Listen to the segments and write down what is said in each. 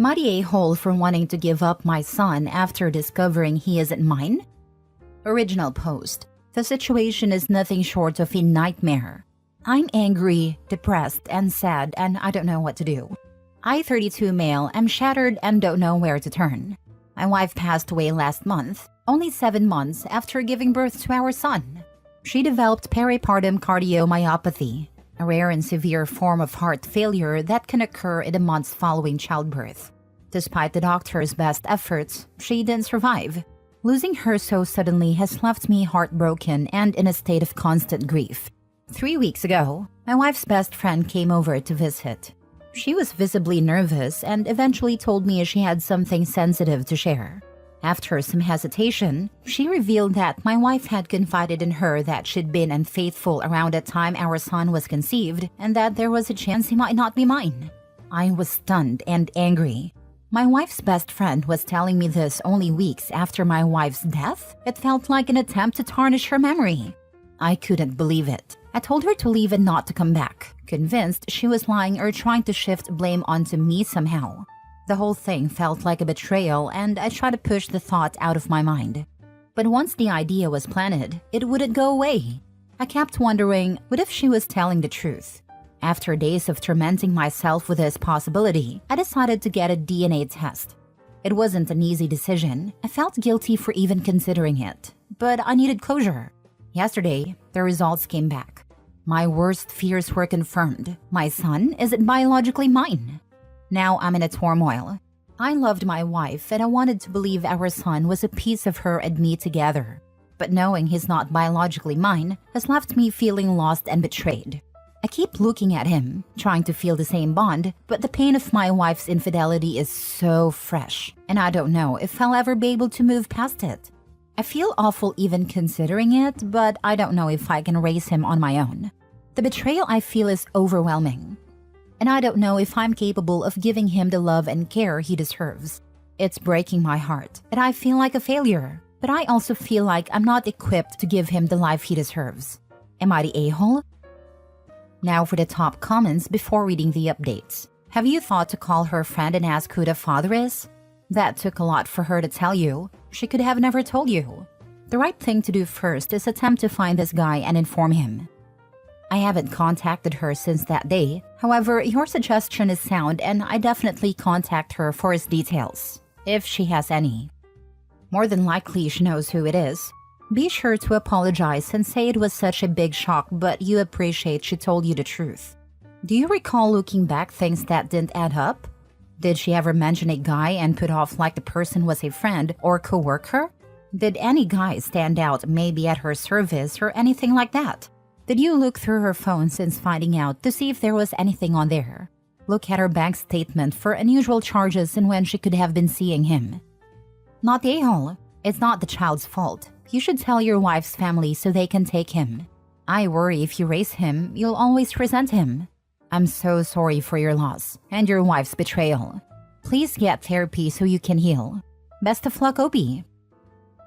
Am I the a-hole for wanting to give up my son after discovering he isn't mine? Original post. The situation is nothing short of a nightmare. I'm angry, depressed, and sad, and I don't know what to do. I, 32 male, am shattered and don't know where to turn. My wife passed away last month, only 7 months after giving birth to our son. She developed peripartum cardiomyopathy, a rare and severe form of heart failure that can occur in the months following childbirth. Despite the doctor's best efforts, she didn't survive. Losing her so suddenly has left me heartbroken and in a state of constant grief. 3 weeks ago, my wife's best friend came over to visit. She was visibly nervous and eventually told me she had something sensitive to share. After some hesitation, she revealed that my wife had confided in her that she'd been unfaithful around the time our son was conceived and that there was a chance he might not be mine. I was stunned and angry. My wife's best friend was telling me this only weeks after my wife's death. It felt like an attempt to tarnish her memory. I couldn't believe it. I told her to leave and not to come back, convinced she was lying or trying to shift blame onto me somehow. The whole thing felt like a betrayal, and I tried to push the thought out of my mind. But once the idea was planted, it wouldn't go away. I kept wondering, what if she was telling the truth? After days of tormenting myself with this possibility, I decided to get a DNA test. It wasn't an easy decision. I felt guilty for even considering it, but I needed closure. Yesterday, the results came back. My worst fears were confirmed. My son isn't biologically mine. Now I'm in a turmoil. I loved my wife and I wanted to believe our son was a piece of her and me together. But knowing he's not biologically mine has left me feeling lost and betrayed. I keep looking at him, trying to feel the same bond, but the pain of my wife's infidelity is so fresh, and I don't know if I'll ever be able to move past it. I feel awful even considering it, but I don't know if I can raise him on my own. The betrayal I feel is overwhelming. And I don't know if I'm capable of giving him the love and care he deserves. It's breaking my heart, and I feel like a failure. But I also feel like I'm not equipped to give him the life he deserves. Am I the a-hole? Now for the top comments before reading the updates. Have you thought to call her friend and ask who the father is? That took a lot for her to tell you. She could have never told you. The right thing to do first is attempt to find this guy and inform him. I haven't contacted her since that day. However, your suggestion is sound and I definitely contact her for his details, if she has any. More than likely she knows who it is. Be sure to apologize and say it was such a big shock, but you appreciate she told you the truth. Do you recall looking back things that didn't add up? Did she ever mention a guy and put off like the person was a friend or coworker? Did any guy stand out maybe at her service or anything like that? Did you look through her phone since finding out to see if there was anything on there? Look at her bank statement for unusual charges and when she could have been seeing him. Not the a-hole. It's not the child's fault. You should tell your wife's family so they can take him. I worry if you raise him, you'll always resent him. I'm so sorry for your loss and your wife's betrayal. Please get therapy so you can heal. Best of luck, Obi.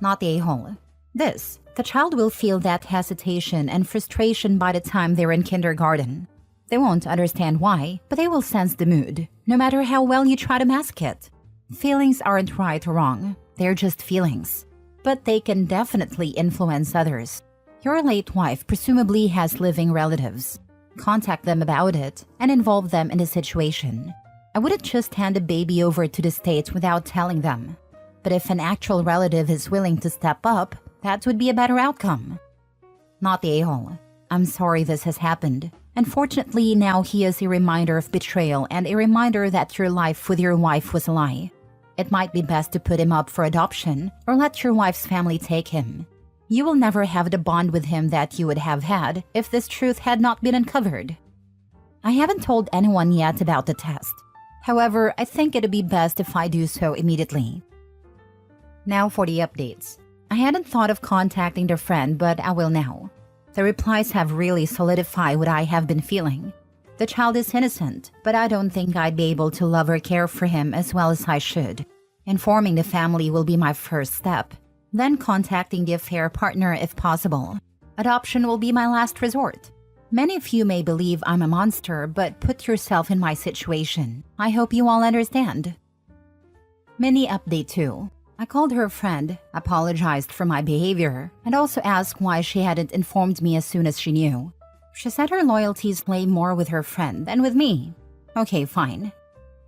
Not the a-hole. The child will feel that hesitation and frustration by the time they're in kindergarten. They won't understand why, but they will sense the mood, no matter how well you try to mask it. Feelings aren't right or wrong, they're just feelings. But they can definitely influence others. Your late wife presumably has living relatives. Contact them about it and involve them in the situation. I wouldn't just hand the baby over to the state without telling them. But if an actual relative is willing to step up, that would be a better outcome. Not the a-hole. I'm sorry this has happened. Unfortunately, now he is a reminder of betrayal and a reminder that your life with your wife was a lie. It might be best to put him up for adoption or let your wife's family take him. You will never have the bond with him that you would have had if this truth had not been uncovered. I haven't told anyone yet about the test. However, I think it'd be best if I do so immediately. Now for the updates. I hadn't thought of contacting their friend, but I will now. The replies have really solidified what I have been feeling. The child is innocent, but I don't think I'd be able to love or care for him as well as I should. Informing the family will be my first step, then contacting the affair partner if possible. Adoption will be my last resort. Many of you may believe I'm a monster, but put yourself in my situation. I hope you all understand. Mini update 2. I called her friend, apologized for my behavior, and also asked why she hadn't informed me as soon as she knew. She said her loyalties lay more with her friend than with me. Okay, fine.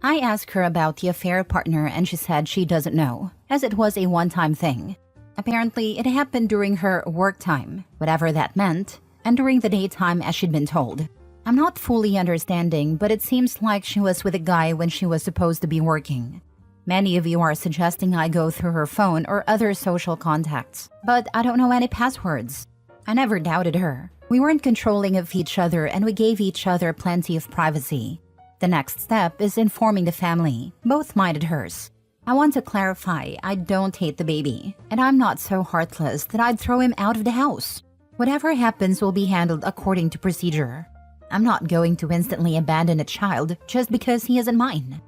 I asked her about the affair partner and she said she doesn't know, as it was a one-time thing. Apparently, it happened during her work time, whatever that meant, and during the daytime as she'd been told. I'm not fully understanding, but it seems like she was with a guy when she was supposed to be working. Many of you are suggesting I go through her phone or other social contacts, but I don't know any passwords. I never doubted her. We weren't controlling of each other and we gave each other plenty of privacy. The next step is informing the family. Both minded hers. I want to clarify, I don't hate the baby, and I'm not so heartless that I'd throw him out of the house. Whatever happens will be handled according to procedure. I'm not going to instantly abandon a child just because he isn't mine.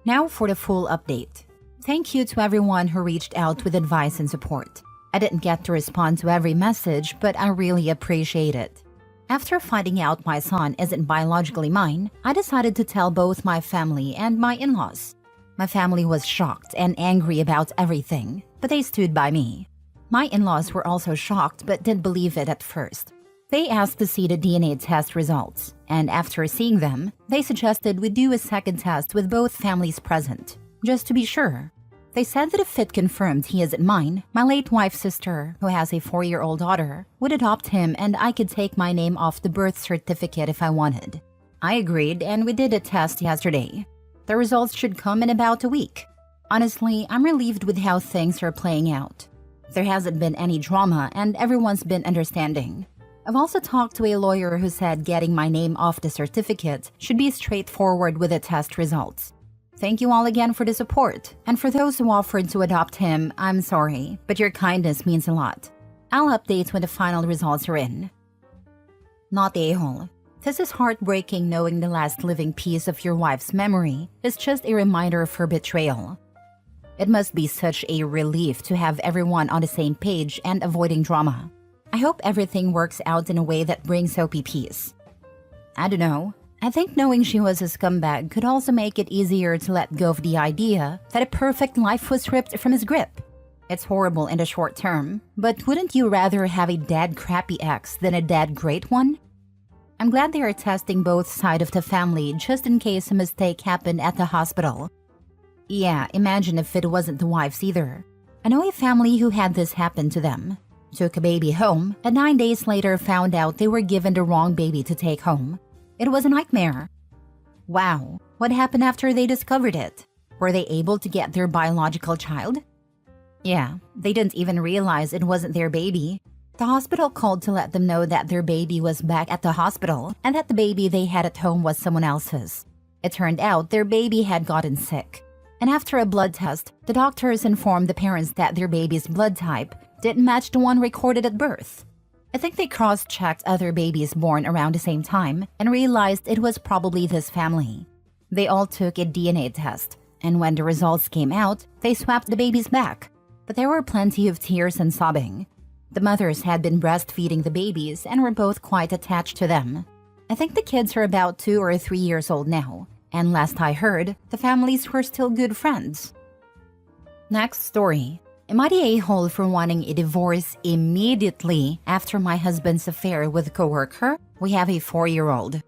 Now for the full update. Thank you to everyone who reached out with advice and support. I didn't get to respond to every message, but I really appreciate it. After finding out my son isn't biologically mine, I decided to tell both my family and my in-laws. My family was shocked and angry about everything, but they stood by me. My in-laws were also shocked but didn't believe it at first. They asked to see the DNA test results, and after seeing them, they suggested we do a second test with both families present, just to be sure. They said that if it confirmed he isn't mine, my late wife's sister, who has a 4-year-old daughter, would adopt him and I could take my name off the birth certificate if I wanted. I agreed and we did a test yesterday. The results should come in about a week. Honestly, I'm relieved with how things are playing out. There hasn't been any drama and everyone's been understanding. I've also talked to a lawyer who said getting my name off the certificate should be straightforward with the test results. Thank you all again for the support, and for those who offered to adopt him, I'm sorry, but your kindness means a lot. I'll update when the final results are in. Not a-hole. This is heartbreaking knowing the last living piece of your wife's memory is just a reminder of her betrayal. It must be such a relief to have everyone on the same page and avoiding drama. I hope everything works out in a way that brings OP peace. I don't know. I think knowing she was a scumbag could also make it easier to let go of the idea that a perfect life was ripped from his grip. It's horrible in the short term, but wouldn't you rather have a dead crappy ex than a dead great one? I'm glad they are testing both sides of the family just in case a mistake happened at the hospital. Yeah, imagine if it wasn't the wife's either. I know a family who had this happen to them. Took a baby home, and 9 days later found out they were given the wrong baby to take home. It was a nightmare. Wow, what happened after they discovered it? Were they able to get their biological child? Yeah, they didn't even realize it wasn't their baby. The hospital called to let them know that their baby was back at the hospital and that the baby they had at home was someone else's. It turned out their baby had gotten sick. And after a blood test, the doctors informed the parents that their baby's blood type didn't match the one recorded at birth. I think they cross-checked other babies born around the same time and realized it was probably this family. They all took a DNA test, and when the results came out, they swapped the babies back. But there were plenty of tears and sobbing. The mothers had been breastfeeding the babies and were both quite attached to them. I think the kids are about 2 or 3 years old now, and last I heard, the families were still good friends. Next story. Am I the a-hole for wanting a divorce immediately after my husband's affair with a coworker? We have a 4-year-old.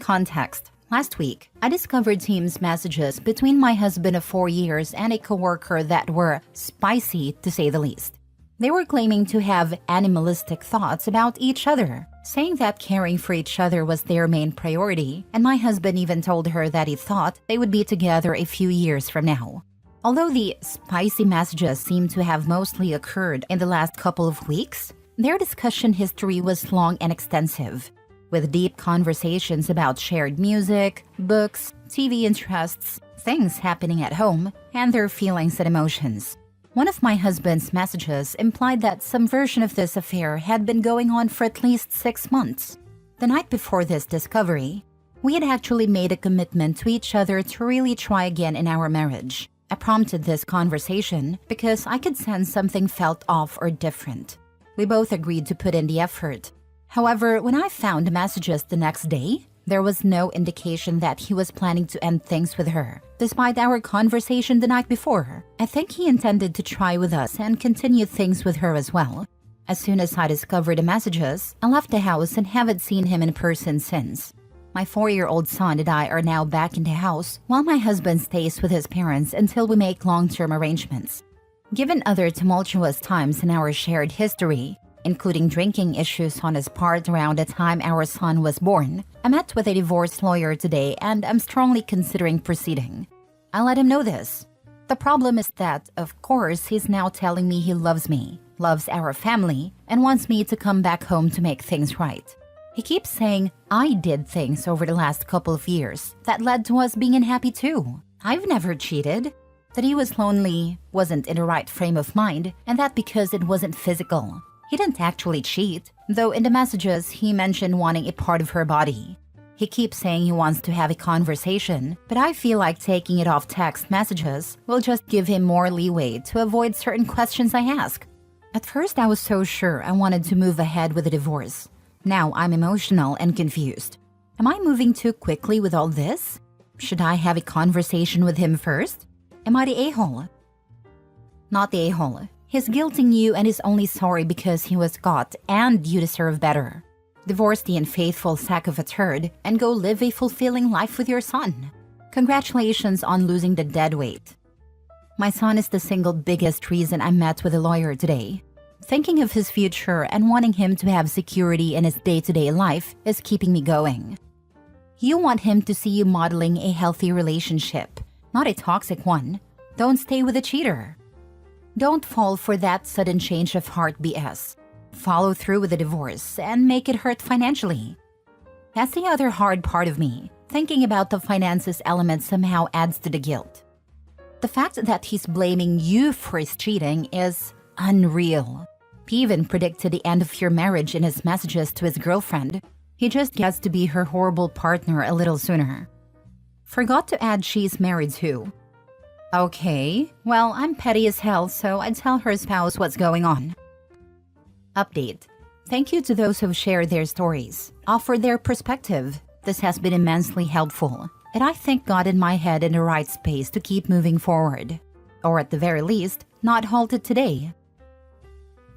Context. Last week, I discovered Teams messages between my husband of 4 years and a coworker that were spicy, to say the least. They were claiming to have animalistic thoughts about each other, saying that caring for each other was their main priority, and my husband even told her that he thought they would be together a few years from now. Although the spicy messages seem to have mostly occurred in the last couple of weeks, their discussion history was long and extensive, with deep conversations about shared music, books, TV interests, things happening at home, and their feelings and emotions. One of my husband's messages implied that some version of this affair had been going on for at least 6 months. The night before this discovery, we had actually made a commitment to each other to really try again in our marriage. I prompted this conversation because I could sense something felt off or different. We both agreed to put in the effort. However, when I found messages the next day, There was no indication that he was planning to end things with her, despite our conversation the night before. I think he intended to try with us and continue things with her as well. As soon as I discovered the messages, I left the house and haven't seen him in person since. My 4-year-old son and I are now back in the house, while my husband stays with his parents until we make long-term arrangements. Given other tumultuous times in our shared history, including drinking issues on his part around the time our son was born, I met with a divorce lawyer today and I'm strongly considering proceeding. I let him know this. The problem is that, of course, he's now telling me he loves me, loves our family, and wants me to come back home to make things right. He keeps saying I did things over the last couple of years that led to us being unhappy too. I've never cheated. That he was lonely, wasn't in the right frame of mind, and that because it wasn't physical. He didn't actually cheat, though in the messages he mentioned wanting a part of her body. He keeps saying he wants to have a conversation, but I feel like taking it off text messages will just give him more leeway to avoid certain questions I ask. At first I was so sure I wanted to move ahead with a divorce. Now I'm emotional and confused. Am I moving too quickly with all this? Should I have a conversation with him first? Am I the a-hole? Not the a-hole. He's guilting you and is only sorry because he was caught and you deserve better. Divorce the unfaithful sack of a turd and go live a fulfilling life with your son. Congratulations on losing the dead weight. My son is the single biggest reason I met with a lawyer today. Thinking of his future and wanting him to have security in his day-to-day life is keeping me going. You want him to see you modeling a healthy relationship, not a toxic one. Don't stay with a cheater. Don't fall for that sudden change of heart BS. Follow through with the divorce and make it hurt financially. That's the other hard part of me. Thinking about the finances element somehow adds to the guilt. The fact that he's blaming you for his cheating is unreal. He even predicted the end of your marriage in his messages to his girlfriend. He just gets to be her horrible partner a little sooner. Forgot to add she's married too. Okay, well, I'm petty as hell, so I'd tell her spouse what's going on. Update. Thank you to those who've shared their stories, offered their perspective. This has been immensely helpful, and I think got in my head in the right space to keep moving forward. Or at the very least, not halted today.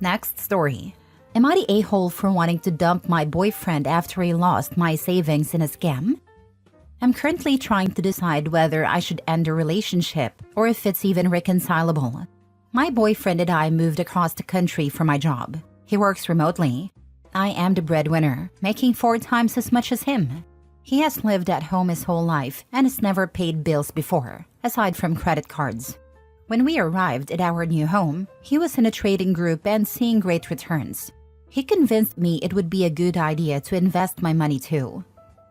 Next story. Am I the a-hole for wanting to dump my boyfriend after he lost my savings in a scam? I'm currently trying to decide whether I should end the relationship or if it's even reconcilable. My boyfriend and I moved across the country for my job. He works remotely. I am the breadwinner, making 4 times as much as him. He has lived at home his whole life and has never paid bills before, aside from credit cards. When we arrived at our new home, he was in a trading group and seeing great returns. He convinced me it would be a good idea to invest my money too.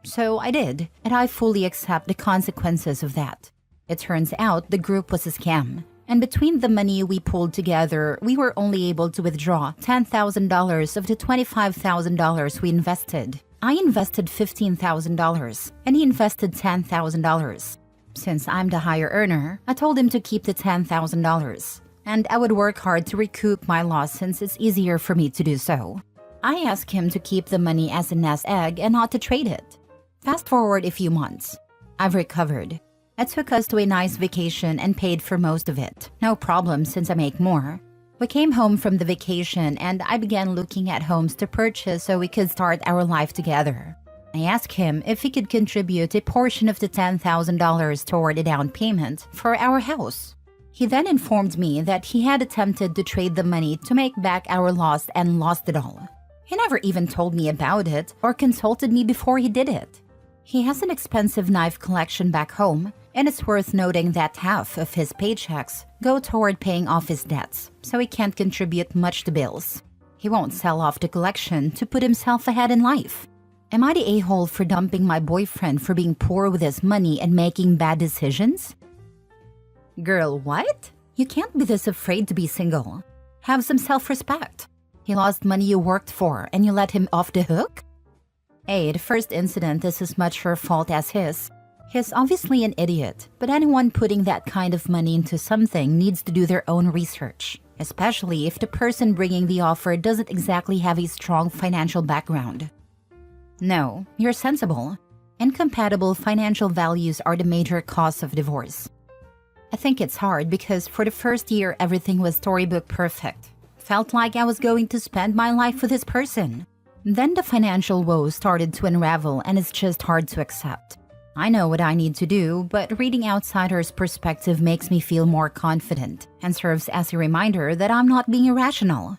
So I did, and I fully accept the consequences of that. It turns out the group was a scam, and between the money we pulled together, we were only able to withdraw $10,000 of the $25,000 we invested. I invested $15,000, and he invested $10,000. Since I'm the higher earner, I told him to keep the $10,000, and I would work hard to recoup my loss since it's easier for me to do so. I asked him to keep the money as a nest egg and not to trade it. Fast forward a few months. I've recovered. I took us to a nice vacation and paid for most of it. No problem since I make more. We came home from the vacation and I began looking at homes to purchase so we could start our life together. I asked him if he could contribute a portion of the $10,000 toward a down payment for our house. He then informed me that he had attempted to trade the money to make back our loss and lost it all. He never even told me about it or consulted me before he did it. He has an expensive knife collection back home, and it's worth noting that half of his paychecks go toward paying off his debts, so he can't contribute much to bills. He won't sell off the collection to put himself ahead in life. Am I the a-hole for dumping my boyfriend for being poor with his money and making bad decisions? Girl, what? You can't be this afraid to be single. Have some self-respect. He lost money you worked for and you let him off the hook? Hey, the first incident is as much her fault as his. He's obviously an idiot, but anyone putting that kind of money into something needs to do their own research, especially if the person bringing the offer doesn't exactly have a strong financial background. No, you're sensible. Incompatible financial values are the major cause of divorce. I think it's hard because for the first year everything was storybook perfect. Felt like I was going to spend my life with this person. Then the financial woes started to unravel and it's just hard to accept. I know what I need to do, but reading outsiders' perspective makes me feel more confident and serves as a reminder that I'm not being irrational.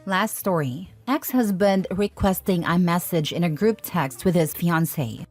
Last story. Ex-husband requesting I message in a group text with his fiancée.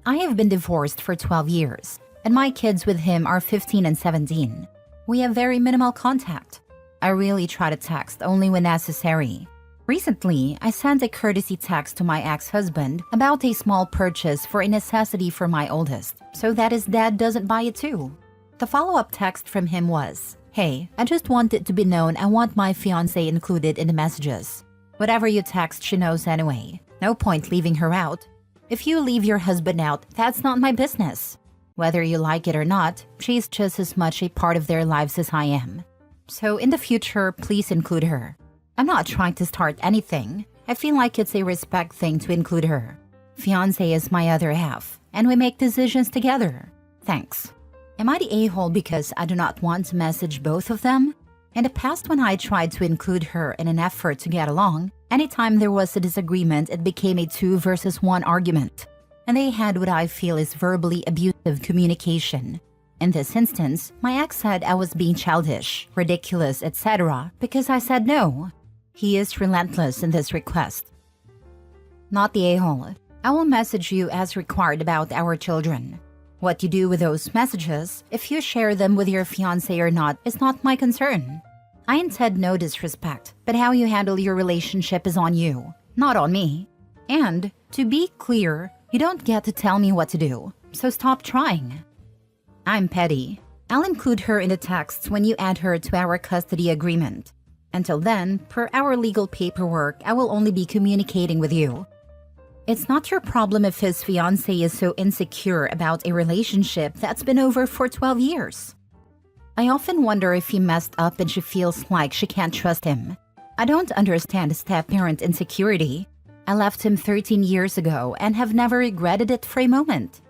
I have been divorced for 12 years, and my kids with him are 15 and 17. We have very minimal contact. I really try to text only when necessary. Recently, I sent a courtesy text to my ex-husband about a small purchase for a necessity for my oldest, so that his dad doesn't buy it too. The follow-up text from him was, "Hey, I just want it to be known I want my fiancé included in the messages. Whatever you text, she knows anyway. No point leaving her out. If you leave your husband out, that's not my business. Whether you like it or not, she's just as much a part of their lives as I am. So in the future, please include her. I'm not trying to start anything. I feel like it's a respect thing to include her. Fiancé is my other half, and we make decisions together. Thanks." Am I the a-hole because I do not want to message both of them? In the past, when I tried to include her in an effort to get along, anytime there was a disagreement, it became a 2 versus 1 argument. And they had what I feel is verbally abusive communication. In this instance, my ex said I was being childish, ridiculous, etc. because I said no. He is relentless in this request. Not the a-hole. I will message you as required about our children. What you do with those messages, if you share them with your fiancé or not, is not my concern. I intend no disrespect, but how you handle your relationship is on you, not on me. And, to be clear, you don't get to tell me what to do, so stop trying. I'm petty. I'll include her in the texts when you add her to our custody agreement. Until then, per our legal paperwork, I will only be communicating with you. It's not your problem if his fiancé is so insecure about a relationship that's been over for 12 years. I often wonder if he messed up and she feels like she can't trust him. I don't understand step-parent insecurity. I left him 13 years ago and have never regretted it for a moment.